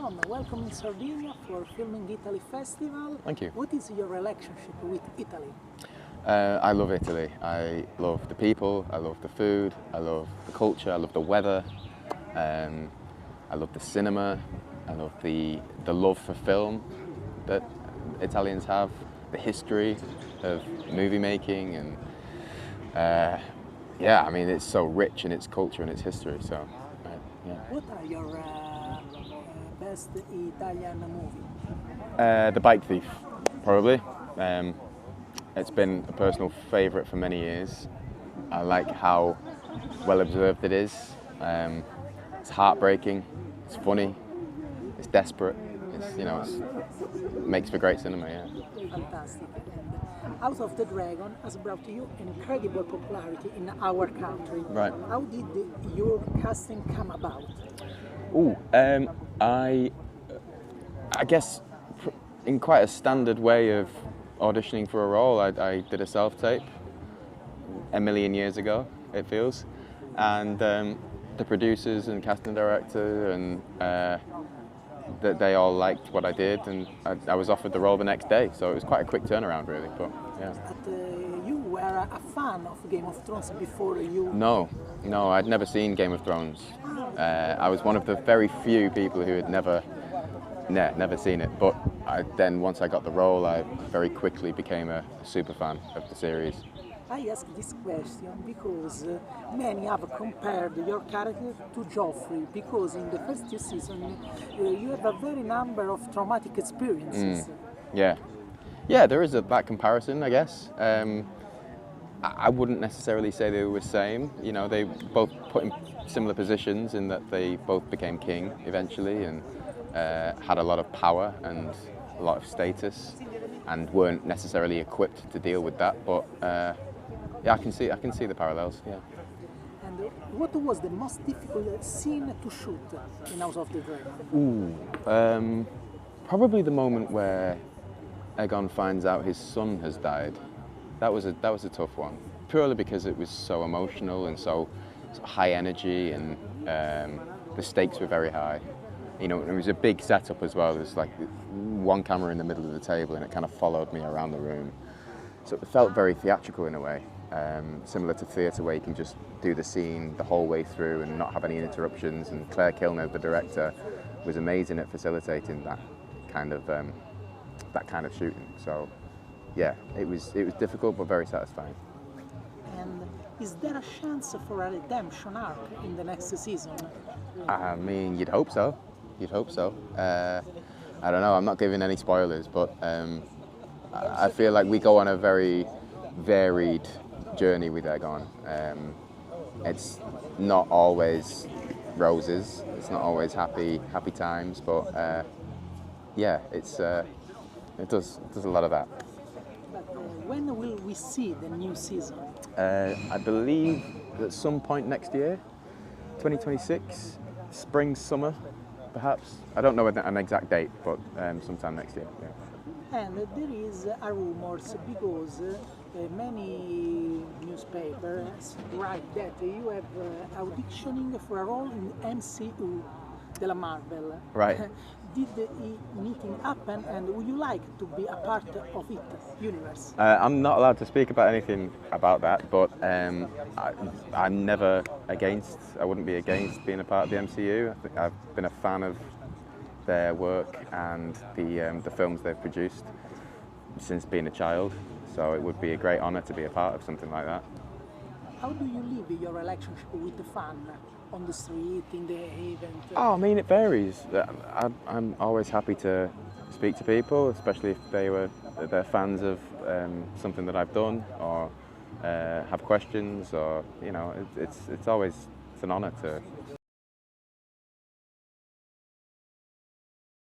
Tom, welcome in Sardinia for Filming Italy Festival. Thank you. What is your relationship with Italy? I love Italy. I love the people, I love the food, I love the culture, I love the weather, I love the cinema, I love the love for film that Italians have, the history of movie making, and yeah, I mean, it's so rich in its culture and its history, so yeah. What are your best Italian movie? The Bike Thief, probably. It's been a personal favourite for many years. I like how well observed it is. It's heartbreaking, it's funny, it's desperate. It makes for great cinema, yeah. Fantastic. And House of the Dragon has brought you incredible popularity in our country. Right. How did your casting come about? Ooh, I guess in quite a standard way of auditioning for a role, I did a self-tape a million years ago, it feels, and the producers and casting director and they all liked what I did, and I was offered the role the next day, so it was quite a quick turnaround, really. But yeah. But you were a fan of Game of Thrones before you... No, I'd never seen Game of Thrones. I was one of the very few people who had never seen it, but then once I got the role, I very quickly became a super fan of the series. I ask this question because many have compared your character to Joffrey, because in the first two seasons you have a very number of traumatic experiences. Yeah, there is that comparison, I guess. I wouldn't necessarily say they were the same. You know, they both put in similar positions in that they both became king eventually and had a lot of power and a lot of status, and weren't necessarily equipped to deal with that. But yeah, I can see the parallels. Yeah. And what was the most difficult scene to shoot in House of the Dragon? Probably the moment where Aegon finds out his son has died. That was a tough one, purely because it was so emotional and so high energy, and the stakes were very high. You know, it was a big setup as well. There's like one camera in the middle of the table, and it kind of followed me around the room. So it felt very theatrical in a way, similar to theatre, where you can just do the scene the whole way through and not have any interruptions. And Claire Kilner, the director, was amazing at facilitating that kind of shooting. So yeah, it was difficult but very satisfying. And is there a chance for a redemption arc in the next season? I mean, you'd hope so. You'd hope so. I don't know, I'm not giving any spoilers, but I feel like we go on a very varied journey with Aegon. It's not always roses, it's not always happy times, but yeah, it does a lot of that. But when will we see the new season? I believe at some point next year, 2026, spring, summer, perhaps. I don't know an exact date, but sometime next year. Yeah. And there is a rumors because many newspapers write that you have auditioning for a role in MCU della Marvel. Right. Did the meeting happen, and would you like to be a part of it universe? I'm not allowed to speak about anything about that, but I'm never against. I wouldn't be against being a part of the MCU. I've been a fan of their work and the films they've produced since being a child. So it would be a great honour to be a part of something like that. How do you live your relationship with the fan? On the street, in the event? Oh, I mean, it varies. I'm always happy to speak to people, especially if they're fans of something that I've done, or have questions, or it's an honour to